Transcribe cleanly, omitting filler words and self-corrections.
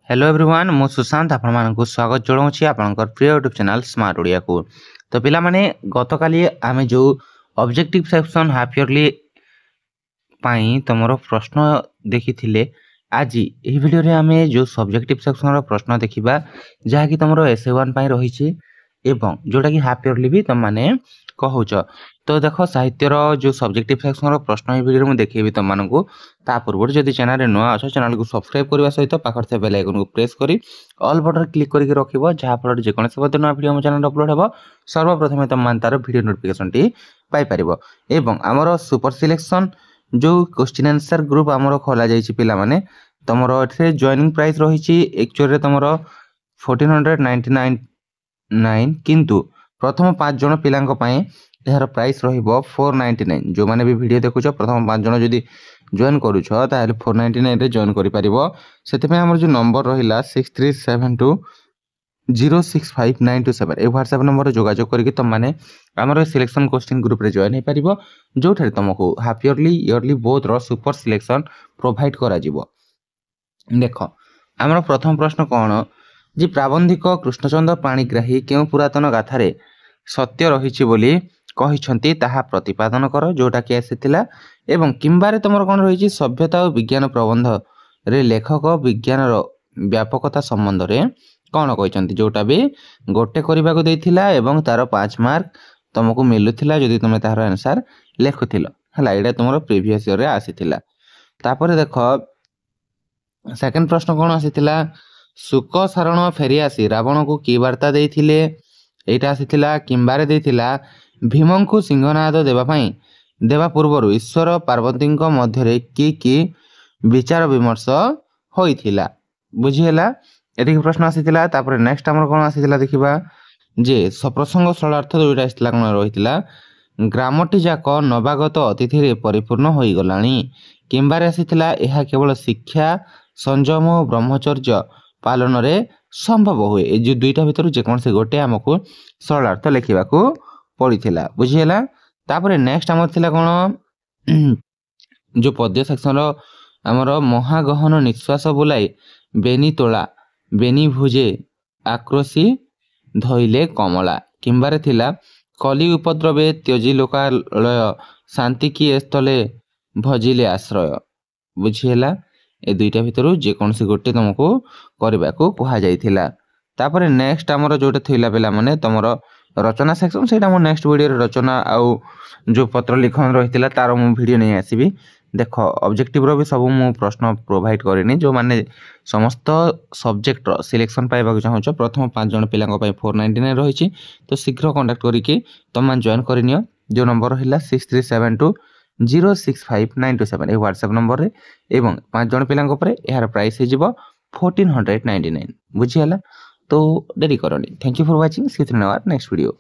Hello everyone मु सुशांत आपको स्वागत जनाऊँगी आपंकर प्रिय यूट्यूब चैनल स्मार्ट ओडिया को। तो पिला माने गतकाली आमे जो ऑब्जेक्टिव सेक्शन हाफ इयरली पाई तुमर प्रश्न देखी आज यही वीडियो रे आमे जो सब्जेक्टिव सेक्शन प्रश्न देखा जहाँकि तुम एस1 रही एवं जोटा कि हाफ इयरली भी तुम मैंने कहूच। तो देख साहित्यर जो सब्जेक्टिव सेक्शन प्रश्न ये वीडियो में देखी तुमको ता पूर्व जब चैनल नुआ अच्छ चैनल को सब्सक्राइब करने सहित पाखर से बेल आइकन को प्रेस कर ऑल बटन क्लिक करके रखिबो जहाँफल जेकोसी नुआ वीडियो चैनल अपलोड हो सर्वप्रथम तुम तार वीडियो नोटिफिकेशन टी पाई परिबो। एवं आमर सुपर सिलेक्शन जो क्वेश्चन आंसर ग्रुप आमर खोला जाइए पिला माने तुमर एठे जॉइनिंग प्राइस रही एक्चुअली तुमर 1499 किंतु प्रथम 5 जन पिलांको पई यार प्राइस रहिबो 499। जो माने भी वीडियो देखुछ प्रथम 5 जन जदी जॉइन करूछ ताले 499 रे जॉइन करि परिबो। सेते पे हमर जो नंबर रहिला 6372065927 ए व्हाट्सएप नंबर जोगाजोग करके तुम माने हमर सिलेक्शन क्वेश्चन ग्रुप रे जॉइन हे परिबो जो ठारे तुमको हाफ इयरली इयरली बोथ रो सुपर सिलेक्शन प्रोवाइड करा जिवो। देखो हमर प्रथम प्रश्न कोन जी प्राबंधिक कृष्णचंद्र पाणिग्राही क्यों पुरातन गाथारे सत्य रही बोली कहिछंती ताहा प्रतिपादन कर जोटा कि आसीथिला। एवं किंबारे तुमर कोन रही सभ्यता और विज्ञान प्रबंध रे लेखक विज्ञान व्यापकता संबंध रे कोन कहिछंती जोटा भी गोटे करबा को देथिला एवं तार 5 मार्क तुमको मिलुथिला जदी तुमे तार आंसर लेखुथिलो हला। एडा तुमर प्रीवियस ईयर रे आसीथिला। तापर देखो सेकंड प्रश्न कोन आसीथिला सुक सारण फेरी आसी रावण को की वार्ता देथिले एटा आसीथिला। किंबारे देथिला भीमंकु सिंहनाद देवा पूर्व ईश्वर पार्वती मध्य की विचार विमर्श होइथिला बुझीला एतिक प्रश्न आसीथिला। तापर नेक्स्ट हमर कोन आसीथिला देखिबा जे सप्रसंग सरलार्थ दुईटा आसीथिला कोन रहिथिला ग्रामटी जाक नवागत अतिथि रे परिपूर्ण होई गलानी। किंबारे आसीथिला एहा केवल शिक्षा संयम और ब्रह्मचर्य पालन रे संभव हुए। ए जो दुईटा भितर जेकोन से गोटे हमको सरलार्थ लिखिबा को पड़ीथिला बुझीला। तापर नेक्स्ट हमर थिला कोन जो पद्य सेक्शन रो हमर महागहन निश्वास बुलाई बेनी तोला बेनी भुजे आक्रोशी धइले कमला। किंबारे थिला कली उपद्रवे त्यजी लोकालय शांति की स्थले भजिले आश्रय बुझीला। ए दुईटा भितर जेकोसी गोटे तुमको करबा को कहा जाइथिला। तापर नेक्स्ट हमर जोटे थिला पिला माने तुमर रचना सेक्शन सेटा मो नेक्स्ट वीडियो रे रचना आउ जो पत्र लिखन रहिथिला तार मो वीडियो नै आसीबी। देखो ऑब्जेक्टिव रो भी सब मो प्रश्न प्रोवाइड करेनी जो माने समस्त सब्जेक्ट रो सिलेक्शन पाइबा चाहू प्रथम 5 जन पिलांको पई 499 रहिछि। तो शीघ्र कांटेक्ट करिके तुम जॉइन करनियो जो नंबर रहिला 6372065927 ए व्हाट्सएप नंबर रे एवं 5 जन पिलांको परे यार प्राइस हे जिवो 1499 बुझियाला। तो देरी करनी। Thank you for watching see you in our next video.